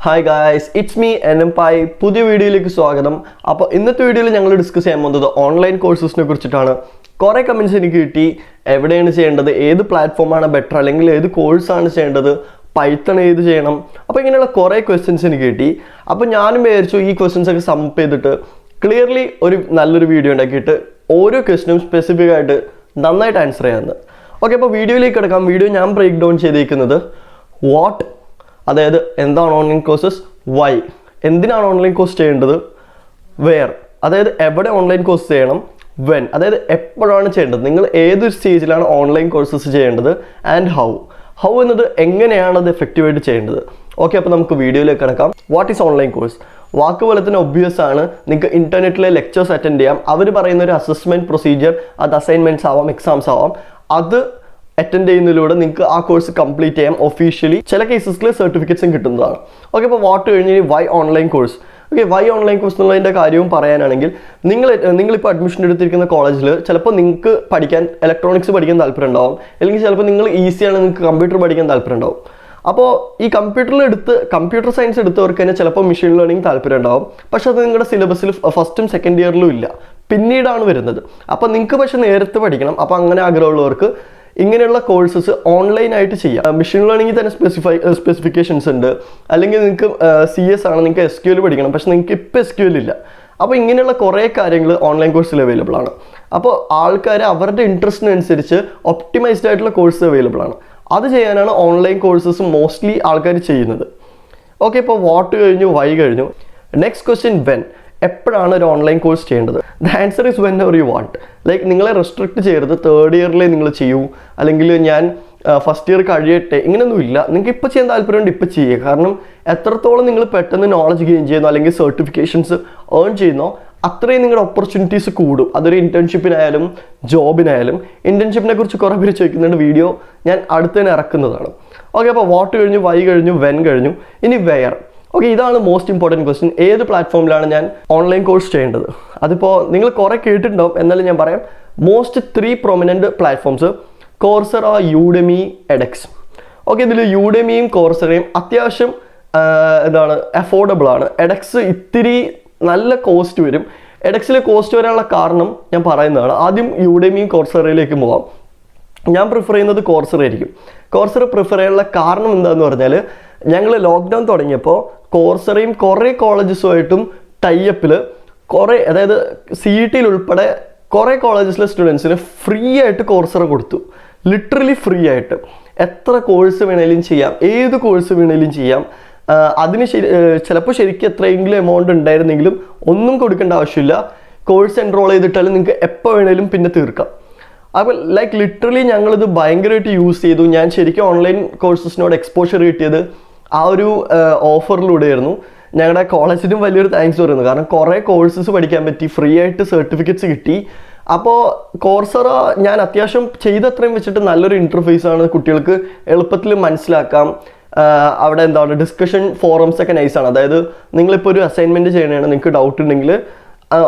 Hi guys, it's me nandakishormpai. പുതിയ വീഡിയോയിലേക്ക് സ്വാഗതം. അപ്പോൾ ഇന്നത്തെ വീഡിയോയിൽ ഞങ്ങൾ ഡിസ്കസ് ചെയ്യാൻ പോകുന്നത് ഓൺലൈൻ കോഴ്സസിനെ കുറിച്ചിട്ടാണ്. കുറേ കമന്റ്സ് എനിക്ക് കിട്ടി. എവിടെയാണ് ചെയ്യേണ്ടത്, ഏത് പ്ലാറ്റ്ഫോമാണ് ബെറ്റർ, അല്ലെങ്കിൽ ഏത് കോഴ്സാണ് ചെയ്യേണ്ടത്, പൈത്തൺ ഏത് ചെയ്യണം, അപ്പോൾ ഇങ്ങനെയുള്ള കുറേ ക്വസ്റ്റ്യൻസ് എനിക്ക് കിട്ടി. അപ്പോൾ ഞാനും വിചാരിച്ചു ഈ ക്വസ്റ്റ്യൻസ് ഒക്കെ സമ്മപ്പ് ചെയ്തിട്ട് ക്ലിയർലി ഒരു നല്ലൊരു വീഡിയോ ഉണ്ടാക്കിയിട്ട് ഓരോ ക്വസ്റ്റ്യനും സ്പെസിഫിക് ആയിട്ട് നന്നായിട്ട് ആൻസർ ചെയ്യാമെന്ന്. ഓക്കെ, അപ്പോൾ വീഡിയോയിലേക്ക് കിടക്കാം. വീഡിയോ ഞാൻ ബ്രേക്ക് ഡൗൺ ചെയ്തിരിക്കുന്നത് വാട്ട്, അതായത് എന്താണ് ഓൺലൈൻ കോഴ്സസ്, വൈ എന്തിനാണ് ഓൺലൈൻ കോഴ്സ് ചെയ്യേണ്ടത്, വെയർ അതായത് എവിടെ ഓൺലൈൻ കോഴ്സ് ചെയ്യണം, വെൻ അതായത് എപ്പോഴാണ് ചെയ്യേണ്ടത്, നിങ്ങൾ ഏതൊരു സ്റ്റേജിലാണ് ഓൺലൈൻ കോഴ്സസ് ചെയ്യേണ്ടത്, ആൻഡ് ഹൗ എന്നത് എങ്ങനെയാണ് അത് എഫക്റ്റീവായിട്ട് ചെയ്യേണ്ടത്. ഓക്കെ, അപ്പോൾ നമുക്ക് വീഡിയോയിലേക്ക് കിടക്കാം. What is online course? വാക്ക് പോലെ തന്നെ ഒബ്വിയസ് ആണ്. നിങ്ങൾക്ക് ഇൻ്റർനെറ്റിലെ ലെക്ചേഴ്സ് അറ്റൻഡ് ചെയ്യാം. അവർ പറയുന്ന ഒരു അസസ്മെൻറ്റ് പ്രൊസീജിയർ, അത് അസൈൻമെൻറ്റ്സ് ആവാം, എക്സാംസ് ആവാം, അത് അറ്റൻഡ് ചെയ്യുന്നതിലൂടെ നിങ്ങൾക്ക് ആ കോഴ്സ് കംപ്ലീറ്റ് ചെയ്യാം. ഒഫീഷ്യലി ചില കേസസിൽ സർട്ടിഫിക്കറ്റ്സും കിട്ടുന്നതാണ്. ഓക്കെ, അപ്പോൾ വാട്ട് കഴിഞ്ഞ് why online course. Okay, why online course എന്നുള്ളതിൻ്റെ കാര്യവും പറയാനാണെങ്കിൽ നിങ്ങളിപ്പോൾ അഡ്മിഷൻ എടുത്തിരിക്കുന്ന കോളേജിൽ ചിലപ്പോൾ നിങ്ങൾക്ക് പഠിക്കാൻ ഇലക്ട്രോണിക്സ് പഠിക്കാൻ താല്പര്യം ഉണ്ടാവും, അല്ലെങ്കിൽ ചിലപ്പോൾ നിങ്ങൾ ഈസിയാണ്, നിങ്ങൾക്ക് കമ്പ്യൂട്ടർ പഠിക്കാൻ താല്പര്യം ഉണ്ടാവും. അപ്പോൾ ഈ കമ്പ്യൂട്ടർ സയൻസ് എടുത്തവർക്ക് തന്നെ ചിലപ്പോൾ മെഷീൻ ലേണിംഗ് താല്പര്യം ഉണ്ടാവും. പക്ഷെ അത് നിങ്ങളുടെ സിലബസിൽ ഫസ്റ്റും സെക്കൻഡ് ഇയറിലും ഇല്ല, പിന്നീടാണ് വരുന്നത്. അപ്പോൾ നിങ്ങൾക്ക് പക്ഷെ നേരത്തെ പഠിക്കണം. അപ്പോൾ അങ്ങനെ ആഗ്രഹമുള്ളവർക്ക് ഇങ്ങനെയുള്ള കോഴ്സസ് ഓൺലൈനായിട്ട് ചെയ്യാം. മെഷീൻ ലേണിംഗിൽ തന്നെ സ്പെസിഫിക്കേഷൻസ് ഉണ്ട്. അല്ലെങ്കിൽ നിങ്ങൾക്ക് CS ആണ്, നിങ്ങൾക്ക് SQL പഠിക്കണം, പക്ഷെ നിങ്ങൾക്ക് ഇപ്പോൾ SQL ഇല്ല. അപ്പോൾ ഇങ്ങനെയുള്ള കുറേ കാര്യങ്ങൾ ഓൺലൈൻ കോഴ്സിൽ അവൈലബിൾ ആണ്. അപ്പോൾ ആൾക്കാർ അവരുടെ ഇൻട്രസ്റ്റിനനുസരിച്ച് ഒപ്റ്റിമൈസ്ഡ് ആയിട്ടുള്ള കോഴ്സ് അവൈലബിൾ ആണ്. അത് ചെയ്യാനാണ് ഓൺലൈൻ കോഴ്സസ് മോസ്റ്റ്ലി ആൾക്കാർ ചെയ്യുന്നത്. ഓക്കെ, ഇപ്പോൾ വാട്ട് കഴിഞ്ഞു, വൈ കഴിഞ്ഞു. Next question, when. എപ്പോഴാണ് ഒരു ഓൺലൈൻ കോഴ്സ് ചെയ്യേണ്ടത്? The answer is when ever you want. Like നിങ്ങളെ റെസ്ട്രിക്റ്റ് ചെയ്യരുത്, തേർഡ് ഇയറിലേ നിങ്ങൾ ചെയ്യൂ, അല്ലെങ്കിൽ ഞാൻ ഫസ്റ്റ് ഇയർ കഴിയട്ടെ, ഇങ്ങനെയൊന്നുമില്ല. നിങ്ങൾക്ക് ഇപ്പോൾ ചെയ്യാൻ താല്പര്യമുണ്ട് ഇപ്പോൾ ചെയ്യുക. കാരണം എത്രത്തോളം നിങ്ങൾ പെട്ടെന്ന് നോളജ് ഗെയിൻ ചെയ്യുന്നു, അല്ലെങ്കിൽ സർട്ടിഫിക്കേഷൻസ് ഏൺ ചെയ്യുന്നോ, അത്രയും നിങ്ങളുടെ ഓപ്പർച്യൂണിറ്റീസ് കൂടും. അതൊരു ഇൻറ്റേൺഷിപ്പിനായാലും ജോബിനായാലും. ഇൻറ്റേൺഷിപ്പിനെ കുറിച്ച് കുറേ പേര് ചോദിക്കുന്നുണ്ട്, വീഡിയോ ഞാൻ അടുത്ത് തന്നെ ഇറക്കുന്നതാണ്. ഓക്കെ, അപ്പോൾ വാട്ട് കഴിഞ്ഞു, വൈ കഴിഞ്ഞു, വെൻ കഴിഞ്ഞു. ഇനി വെയർ. ഓക്കെ, ഇതാണ് മോസ്റ്റ് ഇമ്പോർട്ടൻറ്റ് ക്വസ്റ്റ്യൻ. ഏത് പ്ലാറ്റ്ഫോമിലാണ് ഞാൻ ഓൺലൈൻ കോഴ്സ് ചെയ്യേണ്ടത്? അതിപ്പോൾ നിങ്ങൾ കുറേ കേട്ടിട്ടുണ്ടാവും, എന്നാലും ഞാൻ പറയാം. Most 3 prominent platforms: Coursera, Udemy, edX. Okay, ഇതിൽ യൂഡെമിയും കോർസറയും അത്യാവശ്യം അഫോർഡബിൾ ആണ്. എഡെക്സ് ഇത്തിരി നല്ല കോസ്റ്റ് വരും. എഡെക്സിൽ കോസ്റ്റ് വരാനുള്ള കാരണം ഞാൻ പറയുന്നതാണ്. ആദ്യം യൂഡെമിയും കോർസറയിലേക്ക് പോകാം. ഞാൻ പ്രിഫർ ചെയ്യുന്നത് കോർസറ ആയിരിക്കും. കോർസറ പ്രിഫർ ചെയ്യാനുള്ള കാരണം എന്താണെന്ന് പറഞ്ഞാൽ, ഞങ്ങൾ ലോക്ക്ഡൗൺ തുടങ്ങിയപ്പോൾ കോർസറയും കുറേ കോളേജസുമായിട്ടും ടൈപ്പിൽ അതായത് CET ഉൾപ്പെടെ കുറേ കോളേജസിലെ സ്റ്റുഡൻസിന് ഫ്രീ ആയിട്ട് കോർസറ കൊടുത്തു. ലിറ്ററലി ഫ്രീ ആയിട്ട്. എത്ര കോഴ്സ് വേണേലും ചെയ്യാം, ഏത് കോഴ്സ് വേണേലും ചെയ്യാം. അതിന് ചിലപ്പോൾ ശരിക്കും എത്രയെങ്കിലും എമൗണ്ട് ഉണ്ടായിരുന്നെങ്കിലും ഒന്നും കൊടുക്കേണ്ട ആവശ്യമില്ല. കോഴ്സ് എൻറോൾ ചെയ്തിട്ടാലും നിങ്ങൾക്ക് എപ്പോൾ വേണേലും പിന്നെ തീർക്കാം. അപ്പോൾ ലൈക്ക് ലിറ്ററലി ഞങ്ങളിത് ഭയങ്കരമായിട്ട് യൂസ് ചെയ്തു. ഞാൻ ശരിക്കും ഓൺലൈൻ കോഴ്സസിനോട് എക്സ്പോഷർ കിട്ടിയത് ആ ഒരു ഓഫറിലൂടെയായിരുന്നു. ഞങ്ങളുടെ കോളേജിനും വലിയൊരു താങ്ക്സ് പറയുന്നു. കാരണം കുറേ കോഴ്സസ് പഠിക്കാൻ പറ്റി, ഫ്രീ ആയിട്ട് സർട്ടിഫിക്കറ്റ്സ് കിട്ടി. അപ്പോൾ കോർസറ ഞാൻ അത്യാവശ്യം ചെയ്തത്രയും വെച്ചിട്ട് നല്ലൊരു ഇൻ്റർഫേസാണ്, കുട്ടികൾക്ക് എളുപ്പത്തിൽ മനസ്സിലാക്കാം. അവിടെ ഡിസ്കഷൻ ഫോറംസ് ഒക്കെ നൈസാണ്. അതായത് നിങ്ങളിപ്പോൾ ഒരു അസൈൻമെൻറ്റ് ചെയ്യണമെങ്കിൽ നിങ്ങൾക്ക് ഡൗട്ട് ഉണ്ടെങ്കിൽ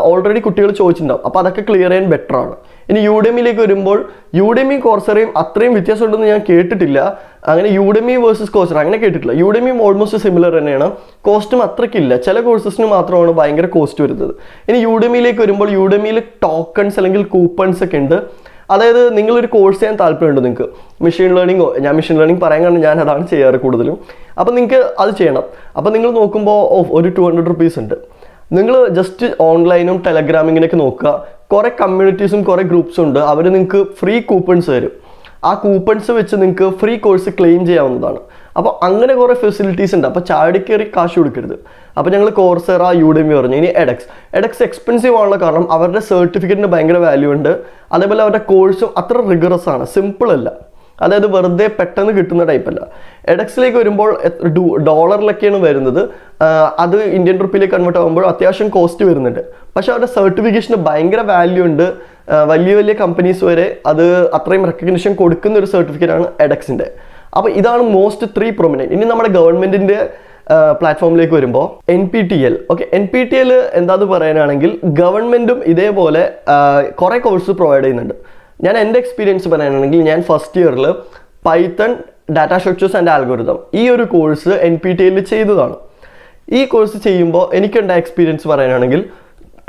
ഓൾറെഡി കുട്ടികൾ ചോദിച്ചിട്ടുണ്ടാവും. അപ്പോൾ അതൊക്കെ ക്ലിയർ ചെയ്യാൻ ബെറ്ററാണ്. ഇനി യൂഡെമിയിലേക്ക് വരുമ്പോൾ യൂഡെമി കോർസറയും അത്രയും വ്യത്യാസം ഉണ്ടെന്ന് ഞാൻ കേട്ടിട്ടില്ല. അങ്ങനെ യൂഡെമി വേഴ്സസ് കോർസറ അങ്ങനെ കേട്ടിട്ടില്ല. യൂഡെമിയും ഓൾമോസ്റ്റ് സിമിലർ തന്നെയാണ്. കോസ്റ്റും അത്രയ്ക്കില്ല. ചില കോഴ്സസിന് മാത്രമാണ് ഭയങ്കര കോസ്റ്റ് വരുന്നത്. ഇനി യൂഡെമിയിലേക്ക് വരുമ്പോൾ യൂഡെമിയിൽ ടോക്കൺസ് അല്ലെങ്കിൽ കൂപ്പൺസ് ഒക്കെ ഉണ്ട്. അതായത് നിങ്ങളൊരു കോഴ്സ് ചെയ്യാൻ താല്പര്യമുണ്ട്, നിങ്ങൾക്ക് മെഷീൻ ലേണിംഗോ, ഞാൻ മെഷീൻ ലേണിംഗ് പറയാൻ കാരണം ഞാൻ അതാണ് ചെയ്യാറ് കൂടുതലും. അപ്പോൾ നിങ്ങൾക്ക് അത് ചെയ്യണം. അപ്പോൾ നിങ്ങൾ നോക്കുമ്പോൾ ഒരു 200 rupees ഉണ്ട്. നിങ്ങൾ ജസ്റ്റ് ഓൺലൈനും ടെലഗ്രാമിങ്ങിനൊക്കെ നോക്കുക. കുറേ കമ്മ്യൂണിറ്റീസും കുറേ ഗ്രൂപ്പ്സും ഉണ്ട്. അവർ നിങ്ങൾക്ക് ഫ്രീ കൂപ്പൺസ് തരും. ആ കൂപ്പൺസ് വെച്ച് നിങ്ങൾക്ക് ഫ്രീ കോഴ്സ് ക്ലെയിം ചെയ്യാവുന്നതാണ്. അപ്പോൾ അങ്ങനെ കുറേ ഫെസിലിറ്റീസ് ഉണ്ട്. അപ്പോൾ ചാടി കയറി കാശ് കൊടുക്കരുത്. അപ്പോൾ ഞങ്ങൾ കോർസറ, യൂഡെമി പറഞ്ഞു. ഇനി എഡെക്സ് എക്സ്പെൻസീവ് ആണുള്ള കാരണം അവരുടെ സർട്ടിഫിക്കറ്റിന് ഭയങ്കര വാല്യൂ ഉണ്ട്. അതേപോലെ അവരുടെ കോഴ്സും അത്ര റിഗറസ് ആണ്, സിമ്പിൾ അല്ല. അതായത് വെറുതെ പെട്ടെന്ന് കിട്ടുന്ന ടൈപ്പല്ല. എഡെക്സിലേക്ക് വരുമ്പോൾ ഡോളറിലൊക്കെയാണ് വരുന്നത്. അത് ഇന്ത്യൻ റുപ്പിയിലേക്ക് കൺവേർട്ട് ആകുമ്പോൾ അത്യാവശ്യം കോസ്റ്റ് വരുന്നുണ്ട്. പക്ഷേ അവരുടെ സർട്ടിഫിക്കേഷന് ഭയങ്കര വാല്യൂ ഉണ്ട്. വലിയ വലിയ കമ്പനീസ് വരെ അത് അത്രയും റെക്കഗ്നിഷൻ കൊടുക്കുന്ന ഒരു സർട്ടിഫിക്കറ്റാണ് എഡെക്സിൻ്റെ. അപ്പോൾ ഇതാണ് മോസ്റ്റ് 3 പ്രൊമിനൻറ്റ്. ഇനി നമ്മുടെ ഗവൺമെൻറ്റിൻ്റെ പ്ലാറ്റ്ഫോമിലേക്ക് വരുമ്പോൾ NPTEL. ഓക്കെ, NPTEL എന്താന്ന് പറയാനാണെങ്കിൽ ഗവൺമെൻറ്റും ഇതേപോലെ കുറേ കോഴ്സ് പ്രൊവൈഡ് ചെയ്യുന്നുണ്ട്. ഞാൻ എൻ്റെ എക്സ്പീരിയൻസ് പറയാനാണെങ്കിൽ ഞാൻ ഫസ്റ്റ് ഇയറിൽ Python, data structures and algorithm ഈ ഒരു കോഴ്സ് NPTEL ചെയ്തതാണ്. ഈ കോഴ്സ് ചെയ്യുമ്പോൾ എനിക്കുണ്ടായ എക്സ്പീരിയൻസ് പറയാനാണെങ്കിൽ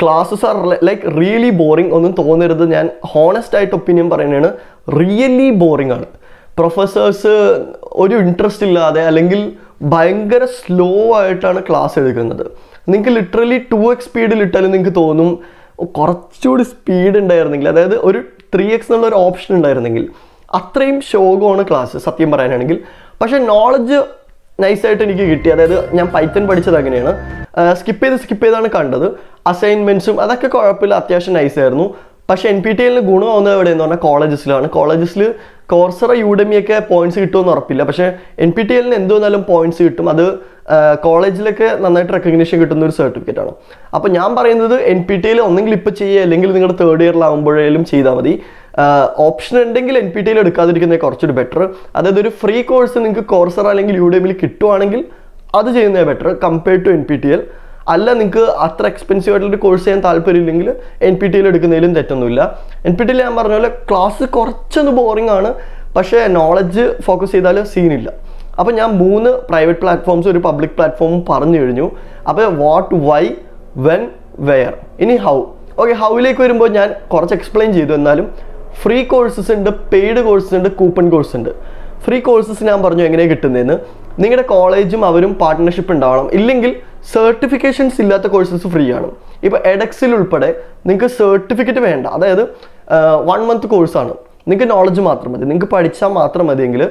classes are like really boring ഒന്നും തോന്നരുത്. ഞാൻ ഹോണസ്റ്റ് ആയിട്ട് ഒപ്പീനിയൻ പറയുന്നതാണ്, റിയലി ബോറിംഗ് ആണ്. പ്രൊഫസേഴ്സ് ഒരു ഇൻട്രസ്റ്റ് ഇല്ലാതെ അല്ലെങ്കിൽ ഭയങ്കര സ്ലോ ആയിട്ടാണ് ക്ലാസ് എടുക്കുന്നത്. നിങ്ങൾക്ക് ലിറ്ററലി 2x സ്പീഡിൽ ഇട്ടാലും നിങ്ങൾക്ക് തോന്നും കുറച്ചുകൂടി സ്പീഡ് ഉണ്ടായിരുന്നെങ്കിൽ, അതായത് ഒരു 3x എന്നുള്ള ഒരു ഓപ്ഷൻ ഉണ്ടായിരുന്നെങ്കിൽ. അത്രയും ശോകമാണ് ക്ലാസ് സത്യം പറയാനാണെങ്കിൽ. പക്ഷേ നോളജ് നൈസായിട്ട് എനിക്ക് കിട്ടി. അതായത് ഞാൻ പൈത്തൺ പഠിച്ചത് അങ്ങനെയാണ്, സ്കിപ്പ് ചെയ്താണ് കണ്ടത്. അസൈൻമെൻറ്റ്സും അതൊക്കെ കുഴപ്പമില്ല, അത്യാവശ്യം നൈസായിരുന്നു. പക്ഷേ NPTEL ഗുണമാവുന്നത് എവിടെയെന്ന് പറഞ്ഞാൽ കോളേജസിൽ coursera udemy ഒക്കെ പോയിന്റ്സ് കിട്ടുമെന്ന് ഉറപ്പില്ല. പക്ഷേ NPTEL എന്തുവന്നാലും പോയിന്റ്സ് കിട്ടും. അത് കോളേജിലൊക്കെ നന്നായിട്ട് റെക്കഗ്നീഷൻ കിട്ടുന്ന ഒരു സർട്ടിഫിക്കറ്റ് ആണ്. അപ്പോൾ ഞാൻ പറയുന്നത് NPTEL ഒന്നെങ്കിൽ ഇപ്പോൾ ചെയ്യുക, അല്ലെങ്കിൽ നിങ്ങളുടെ 3rd ഇയറിലാവുമ്പോഴേലും ചെയ്താൽ മതി. ഓപ്ഷൻ ഉണ്ടെങ്കിൽ NPTEL എടുക്കാതിരിക്കുന്നത് കുറച്ചുകൂടി ബെറ്റർ. അതായത് ഒരു ഫ്രീ കോഴ്സ് നിങ്ങൾക്ക് coursera അല്ലെങ്കിൽ udemy കിട്ടുവാണെങ്കിൽ അത് ചെയ്യുന്നത് ബെറ്റർ കമ്പയർഡ് ടു NPTEL. അല്ല നിങ്ങൾക്ക് അത്ര എക്സ്പെൻസീവ് ആയിട്ടുള്ളൊരു കോഴ്സ് ചെയ്യാൻ താല്പര്യമില്ലെങ്കിൽ NPTEL എടുക്കുന്നതിലും തെറ്റൊന്നുമില്ല. NPTEL ഞാൻ പറഞ്ഞ പോലെ ക്ലാസ് കുറച്ചൊന്ന് ബോറിംഗ് ആണ്, പക്ഷേ നോളജ് ഫോക്കസ് ചെയ്താൽ സീനില്ല. അപ്പോൾ ഞാൻ 3 പ്രൈവറ്റ് പ്ലാറ്റ്ഫോംസും ഒരു പബ്ലിക് പ്ലാറ്റ്ഫോമും പറഞ്ഞു കഴിഞ്ഞു. അപ്പോൾ വാട്ട്, വൈ, വെൻ, വെയർ. ഇനി ഹൗ. ഓക്കെ, ഹൗയിലേക്ക് വരുമ്പോൾ ഞാൻ കുറച്ച് എക്സ്പ്ലെയിൻ ചെയ്തു. എന്നാലും ഫ്രീ കോഴ്സസ് ഉണ്ട്, പെയ്ഡ് കോഴ്സസ് ഉണ്ട്, കൂപ്പൺ കോഴ്സ് ഉണ്ട്. ഫ്രീ കോഴ്സസ് ഞാൻ പറഞ്ഞു എങ്ങനെയാണ് കിട്ടുന്നതെന്ന്. നിങ്ങളുടെ കോളേജും അവരും പാർട്ട്ണർഷിപ്പ് ഉണ്ടാവണം, ഇല്ലെങ്കിൽ സർട്ടിഫിക്കേഷൻസ് ഇല്ലാത്ത കോഴ്സസ് ഫ്രീ ആണ്. ഇപ്പോൾ എഡക്സിൽ ഉൾപ്പെടെ നിങ്ങൾക്ക് സർട്ടിഫിക്കറ്റ് വേണ്ട, അതായത് 1 month കോഴ്സാണ്, നിങ്ങൾക്ക് നോളജ് മാത്രം മതി, നിങ്ങൾക്ക് പഠിച്ചാൽ മാത്രം മതിയെങ്കിൽ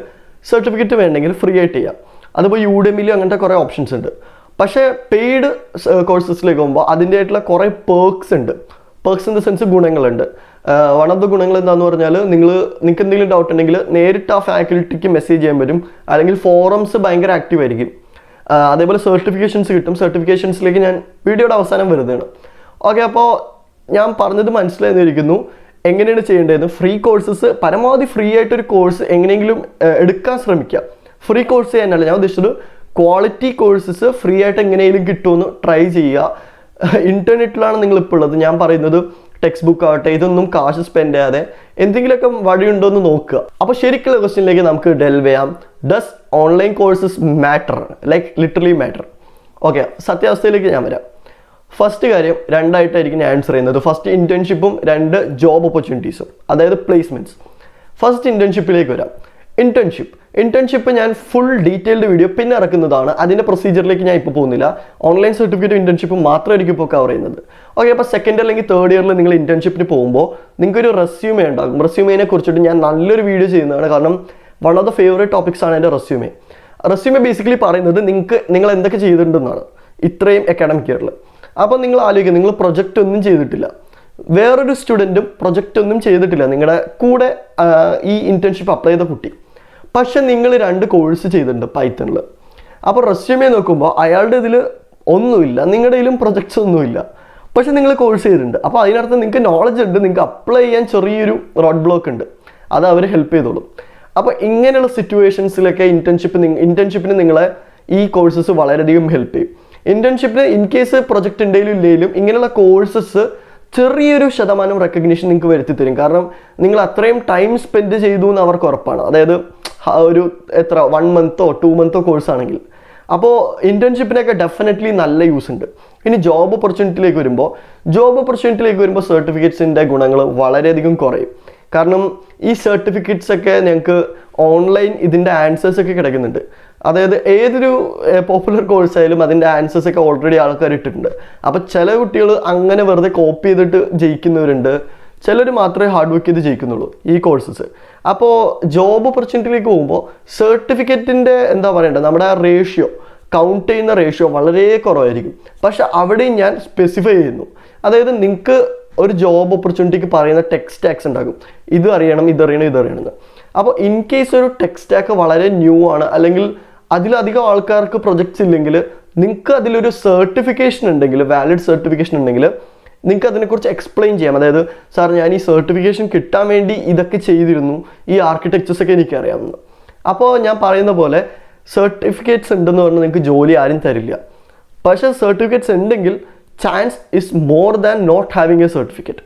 സർട്ടിഫിക്കറ്റ് വേണമെങ്കിൽ ഫ്രീ ആയിട്ട് ചെയ്യാം. അതുപോലെ udemy അങ്ങനത്തെ കുറേ ഓപ്ഷൻസ് ഉണ്ട്. പക്ഷേ പെയ്ഡ് കോഴ്സസിലേക്ക് പോകുമ്പോൾ അതിൻ്റെ ആയിട്ടുള്ള കുറേ പേർക്സ് ഉണ്ട്. പേർക്സ് ഇൻ ദ സെൻസ് ഗുണങ്ങളുണ്ട്. വൺ ഓഫ് ദ ഗുണങ്ങൾ എന്താണെന്ന് പറഞ്ഞാൽ നിങ്ങൾക്ക് എന്തെങ്കിലും ഡൗട്ട് ഉണ്ടെങ്കിൽ നേരിട്ട് ആ ഫാക്കൽറ്റിക്ക് മെസ്സേജ് ചെയ്യാൻ പറ്റും, അല്ലെങ്കിൽ ഫോറംസ് ഭയങ്കര ആക്റ്റീവ് ആയിരിക്കും. അതേപോലെ സർട്ടിഫിക്കേഷൻസ് കിട്ടും. സർട്ടിഫിക്കേഷൻസിലേക്ക് ഞാൻ വീഡിയോയുടെ അവസാനം വരുന്നതാണ്. ഓക്കെ, അപ്പോൾ ഞാൻ പറഞ്ഞത് മനസ്സിലായിരിക്കുന്നു എങ്ങനെയാണ് ചെയ്യേണ്ടതെന്ന്. ഫ്രീ കോഴ്സസ് പരമാവധി ഫ്രീ ആയിട്ടൊരു കോഴ്സ് എങ്ങനെയെങ്കിലും എടുക്കാൻ ശ്രമിക്കുക. ഫ്രീ കോഴ്സ് ചെയ്യാനല്ല ഞാൻ ഉദ്ദേശിച്ചത്, ക്വാളിറ്റി കോഴ്സസ് ഫ്രീ ആയിട്ട് എങ്ങനെയെങ്കിലും കിട്ടുമെന്ന് ട്രൈ ചെയ്യുക. ഇൻ്റർനെറ്റിലാണ് നിങ്ങളിപ്പോൾ ഉള്ളത്. ഞാൻ പറയുന്നത് ടെക്സ്റ്റ് ബുക്ക് ആവട്ടെ, ഇതൊന്നും കാശ് സ്പെൻഡ് ചെയ്യാതെ എന്തെങ്കിലുമൊക്കെ വഴിയുണ്ടോ എന്ന് നോക്കുക. അപ്പോൾ ശരിക്കുള്ള ക്വസ്റ്റ്യനിലേക്ക് നമുക്ക് ഡെൽവ് ചെയ്യാം. Does online courses matter? Like literally matter. Okay, സത്യാവസ്ഥയിലേക്ക് ഞാൻ വരാം. ഫസ്റ്റ് കാര്യം 2 ആയിട്ടായിരിക്കും ഞാൻ ആൻസർ ചെയ്യുന്നത്. ഫസ്റ്റ് ഇന്റേൺഷിപ്പും 2 ജോബ് ഓപ്പർച്യൂണിറ്റീസും, അതായത് പ്ലേസ്മെൻറ്റ്സ്. ഫസ്റ്റ് ഇന്റേൺഷിപ്പിലേക്ക് വരാം. ഇന്റേൺഷിപ്പ് ഞാൻ ഫുൾ ഡീറ്റെയിൽഡ് വീഡിയോ പിന്നെ ഇറക്കുന്നതാണ്. അതിൻ്റെ പ്രൊസീജിയറിലേക്ക് ഞാൻ ഇപ്പോൾ പോകുന്നില്ല. ഓൺലൈൻ സർട്ടിഫിക്കറ്റും ഇന്റേൺഷിപ്പും മാത്രമായിരിക്കും ഇപ്പോൾ കവർ ചെയ്യുന്നത്. ഓക്കെ, അപ്പോൾ 2nd അല്ലെങ്കിൽ 3rd ഇയറിൽ നിങ്ങൾ ഇന്റേൺഷിപ്പിന് പോകുമ്പോൾ നിങ്ങൾക്കൊരു റെസ്യൂമേ ഉണ്ടാകും. റെസ്യൂമേനെ കുറിച്ചിട്ട് ഞാൻ നല്ലൊരു വീഡിയോ ചെയ്യുന്നതാണ്, കാരണം one of the favourite topics ആണ് എൻ്റെ റെസ്യൂമേ. റെസ്യൂമേ ബേസിക്കലി പറയുന്നത് നിങ്ങൾ എന്തൊക്കെ ചെയ്തിട്ടുണ്ടെന്നാണ് ഇത്രയും അക്കാഡമിക് ഇയറിൽ. അപ്പോൾ നിങ്ങൾ ആലോചിക്കുക, നിങ്ങൾ പ്രൊജക്റ്റ് ഒന്നും ചെയ്തിട്ടില്ല, വേറൊരു സ്റ്റുഡൻറ്റും പ്രൊജക്റ്റ് ഒന്നും ചെയ്തിട്ടില്ല നിങ്ങളുടെ കൂടെ ഈ ഇന്റേൺഷിപ്പ് അപ്ലൈ ചെയ്ത കുട്ടി. പക്ഷെ നിങ്ങൾ 2 കോഴ്സ് ചെയ്തിട്ടുണ്ട് പൈത്തണിൽ. അപ്പോൾ റെസ്യൂമേ നോക്കുമ്പോൾ അയാളുടെ ഇതിൽ ഒന്നുമില്ല, നിങ്ങളുടെ ഇതിലും പ്രൊജക്ട്സ് ഒന്നുമില്ല, പക്ഷെ നിങ്ങൾ കോഴ്സ് ചെയ്തിട്ടുണ്ട്. അപ്പോൾ അതിനർത്ഥം നിങ്ങൾക്ക് നോളജ് ഉണ്ട്, നിങ്ങൾക്ക് അപ്ലൈ ചെയ്യാൻ ചെറിയൊരു റോഡ് ബ്ലോക്ക് ഉണ്ട്, അത് അവർ ഹെൽപ്പ് ചെയ്തോളും. അപ്പോൾ ഇങ്ങനെയുള്ള സിറ്റുവേഷൻസിലൊക്കെ ഇന്റേൺഷിപ്പിന് നിങ്ങളെ ഈ കോഴ്സസ് വളരെയധികം ഹെൽപ്പ് ചെയ്യും. ഇന്റേൺഷിപ്പിന് ഇൻ കേസ് പ്രൊജക്റ്റ് ഉണ്ടെങ്കിലും ഇല്ലെങ്കിലും ഇങ്ങനെയുള്ള കോഴ്സസ് ചെറിയൊരു ശതമാനം റെക്കഗ്നീഷൻ നിങ്ങൾക്ക് വരുത്തി തരും. കാരണം നിങ്ങൾ അത്രയും ടൈം സ്പെൻഡ് ചെയ്തു എന്ന് അവർക്ക് ഉറപ്പാണ്. അതായത് ഒരു 1 month 2 month കോഴ്സ് ആണെങ്കിൽ. അപ്പോൾ ഇന്റേൺഷിപ്പിനൊക്കെ ഡെഫിനറ്റ്ലി നല്ല യൂസ് ഉണ്ട്. ഇനി ജോബ് ഓപ്പർച്യൂണിറ്റിയിലേക്ക് വരുമ്പോൾ സർട്ടിഫിക്കറ്റ്സിൻ്റെ ഗുണങ്ങൾ വളരെയധികം കുറയും. കാരണം ഈ സർട്ടിഫിക്കറ്റ്സ് ഒക്കെ ഞങ്ങൾക്ക് ഓൺലൈൻ ഇതിൻ്റെ ആൻസേഴ്സ് ഒക്കെ കിടക്കുന്നുണ്ട്. അതായത് ഏതൊരു പോപ്പുലർ കോഴ്സ് ആയാലും അതിൻ്റെ ആൻസേഴ്സ് ഒക്കെ ഓൾറെഡി ആൾക്കാർ ഇട്ടിട്ടുണ്ട്. അപ്പോൾ ചില കുട്ടികൾ അങ്ങനെ വെറുതെ കോപ്പി ചെയ്തിട്ട് ജയിക്കുന്നവരുണ്ട്, ചിലർ മാത്രമേ ഹാർഡ് വർക്ക് ചെയ്ത് ജയിക്കുന്നുള്ളൂ ഈ കോഴ്സസ്. അപ്പോൾ ജോബ് ഓപ്പർച്യൂണിറ്റിയിലേക്ക് പോകുമ്പോൾ സർട്ടിഫിക്കറ്റിൻ്റെ എന്താ പറയേണ്ടത്, നമ്മുടെ ആ റേഷ്യോ, കൗണ്ട് ചെയ്യുന്ന റേഷ്യോ വളരെ കുറവായിരിക്കും. പക്ഷെ അവിടെയും ഞാൻ സ്പെസിഫൈ ചെയ്യുന്നു, അതായത് നിങ്ങൾക്ക് ഒരു ജോബ് ഓപ്പർച്യൂണിറ്റിക്ക് പറയുന്ന ടെക് സ്റ്റാക്സ് ഉണ്ടാകും, ഇത് അറിയണം, ഇതറിയണമെന്ന്. അപ്പോൾ ഇൻ കേസ് ഒരു ടെക് സ്റ്റാക്ക് വളരെ ന്യൂ ആണ്, അല്ലെങ്കിൽ അതിലധികം ആൾക്കാർക്ക് പ്രൊജക്ട്സ് ഇല്ലെങ്കിൽ, നിങ്ങൾക്ക് അതിലൊരു സർട്ടിഫിക്കേഷൻ ഉണ്ടെങ്കിൽ, വാലിഡ് സർട്ടിഫിക്കേഷൻ ഉണ്ടെങ്കിൽ നിങ്ങൾക്ക് അതിനെക്കുറിച്ച് എക്സ്പ്ലെയിൻ ചെയ്യാം. അതായത് സാർ, ഞാൻ ഈ സർട്ടിഫിക്കേഷൻ കിട്ടാൻ വേണ്ടി ഇതൊക്കെ ചെയ്തിരുന്നു, ഈ ആർക്കിടെക്ചേഴ്സ് ഒക്കെ എനിക്കറിയാമെന്ന്. അപ്പോൾ ഞാൻ പറയുന്ന പോലെ സർട്ടിഫിക്കറ്റ്സ് ഉണ്ടെന്ന് പറഞ്ഞാൽ നിങ്ങൾക്ക് ജോലി ആരും തരില്ല. പക്ഷേ സർട്ടിഫിക്കറ്റ്സ് ഉണ്ടെങ്കിൽ chance is more than not having a certificate.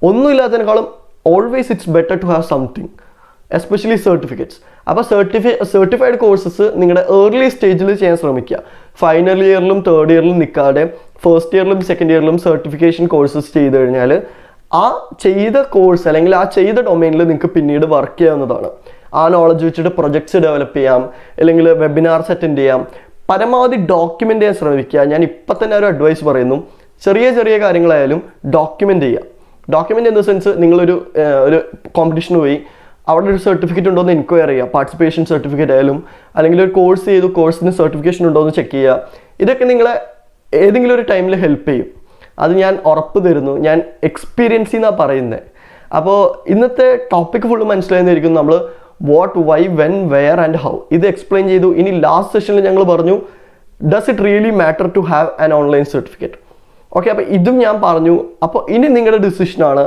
ഒന്നുമില്ലാത്തതിനേക്കാളും always it's better to have something, especially certificates. അപ്പോൾ സർട്ടിഫൈഡ് കോഴ്സസ് നിങ്ങളുടെ ഏർലി സ്റ്റേജിൽ ചെയ്യാൻ ശ്രമിക്കുക. ഫൈനൽ ഇയറിലും തേർഡ് ഇയറിലും നിൽക്കാതെ ഫസ്റ്റ് ഇയറിലും സെക്കൻഡ് ഇയറിലും സർട്ടിഫിക്കേഷൻ കോഴ്സസ് ചെയ്ത് കഴിഞ്ഞാൽ ആ ചെയ്ത കോഴ്സ് അല്ലെങ്കിൽ ആ ചെയ്ത ഡൊമൈനിൽ നിങ്ങൾക്ക് പിന്നീട് വർക്ക് ചെയ്യാവുന്നതാണ്. ആ നോളജ് വെച്ചിട്ട് പ്രൊജക്ട്സ് ഡെവലപ്പ് ചെയ്യാം, അല്ലെങ്കിൽ വെബിനാർസ് അറ്റൻഡ് ചെയ്യാം. പരമാവധി ഡോക്യുമെൻ്റ് ചെയ്യാൻ ശ്രമിക്കുക. ഞാൻ ഇപ്പം തന്നെ ഒരു അഡ്വൈസ് പറയുന്നു, ചെറിയ ചെറിയ കാര്യങ്ങളായാലും ഡോക്യുമെൻ്റ് ചെയ്യുക. ഡോക്യുമെൻ്റ് ഇൻ ദ സെൻസ് നിങ്ങളൊരു കോമ്പറ്റീഷന് പോയി അവിടെ ഒരു സർട്ടിഫിക്കറ്റ് ഉണ്ടോ എന്ന് എൻക്വയറി ചെയ്യുക. പാർട്ടിസിപ്പേഷൻ സർട്ടിഫിക്കറ്റ് ആയാലും അല്ലെങ്കിൽ ഒരു കോഴ്സ് ചെയ്തു കോഴ്സിന് സർട്ടിഫിക്കേഷൻ ഉണ്ടോ എന്ന് ചെക്ക് ചെയ്യുക. ഇതൊക്കെ നിങ്ങളെ ഏതെങ്കിലും ഒരു ടൈമിൽ ഹെൽപ്പ് ചെയ്യും. അത് ഞാൻ ഉറപ്പ് തരുന്നു. ഞാൻ എക്സ്പീരിയൻസിൽ നിന്നാണ് പറയുന്നത്. അപ്പോൾ ഇന്നത്തെ ടോപ്പിക് ഫുള്ള് മനസ്സിലായെന്നായിരിക്കും. നമ്മൾ what, why, when, where and how ഇത് എക്സ്പ്ലെയിൻ ചെയ്തു. ഇനി ലാസ്റ്റ് സെഷനിൽ ഞങ്ങൾ പറഞ്ഞു does it really matter to have an online certificate. Okay, അപ്പോൾ ഇതും ഞാൻ പറഞ്ഞു. അപ്പോൾ ഇനി നിങ്ങളുടെ ഡിസിഷനാണ്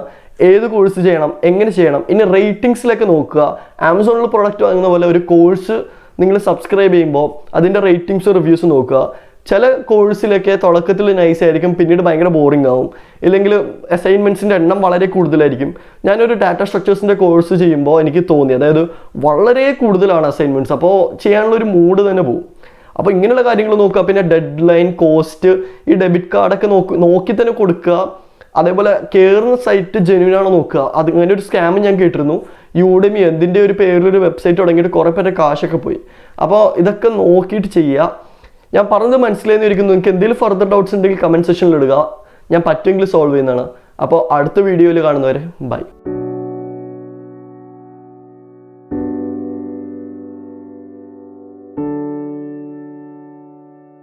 ഏത് കോഴ്സ് ചെയ്യണം, എങ്ങനെ ചെയ്യണം. ഇനി റേറ്റിംഗ്സിലൊക്കെ നോക്കുക. ആമസോണിൽ പ്രൊഡക്റ്റ് വാങ്ങുന്ന പോലെ ഒരു കോഴ്സ് നിങ്ങൾ സബ്സ്ക്രൈബ് ചെയ്യുമ്പോൾ അതിൻ്റെ റേറ്റിംഗ്സ് റിവ്യൂസ് നോക്കുക. ചില കോഴ്സിലൊക്കെ തുടക്കത്തിൽ നൈസ് ആയിരിക്കും, പിന്നീട് ഭയങ്കര ബോറിംഗ് ആവും, ഇല്ലെങ്കിൽ അസൈൻമെൻറ്റ്സിൻ്റെ എണ്ണം വളരെ കൂടുതലായിരിക്കും. ഞാനൊരു ഡാറ്റ സ്ട്രക്ചേഴ്സിൻ്റെ കോഴ്സ് ചെയ്യുമ്പോൾ എനിക്ക് തോന്നി, അതായത് വളരെ കൂടുതലാണ് അസൈൻമെൻറ്റ്സ്, അപ്പോൾ ചെയ്യാനുള്ളൊരു മൂഡ് തന്നെ പോകും. അപ്പോൾ ഇങ്ങനെയുള്ള കാര്യങ്ങൾ നോക്കുക. പിന്നെ ഡെഡ് ലൈൻ, കോസ്റ്റ്, ഈ ഡെബിറ്റ് കാർഡൊക്കെ നോക്കി തന്നെ കൊടുക്കുക. അതേപോലെ കയറുന്ന സൈറ്റ് ജെന്യൂൻ ആണോ നോക്കുക. അത് അങ്ങനെ ഒരു സ്കാം ഞാൻ കേട്ടിരുന്നു. യൂഡെമി എന്തിൻ്റെ ഒരു പേരിലൊരു വെബ്സൈറ്റ് തുടങ്ങിയിട്ട് കുറേ പേരുടെ കാശൊക്കെ പോയി. അപ്പോൾ ഇതൊക്കെ നോക്കിയിട്ട് ചെയ്യുക. ഞാൻ പറഞ്ഞത് മനസ്സിലായെന്ന് ഇരിക്കുന്നു. നിങ്ങൾക്ക് എന്തെങ്കിലും ഫർദർ ഡൗട്ട്സ് ഉണ്ടെങ്കിൽ കമൻറ്റ് സെക്ഷനിൽ ഇടുക. ഞാൻ പറ്റുമെങ്കിൽ സോൾവ് ചെയ്യുന്നതാണ്. അപ്പോൾ അടുത്ത വീഡിയോയിൽ കാണുന്നവരെ ബൈ.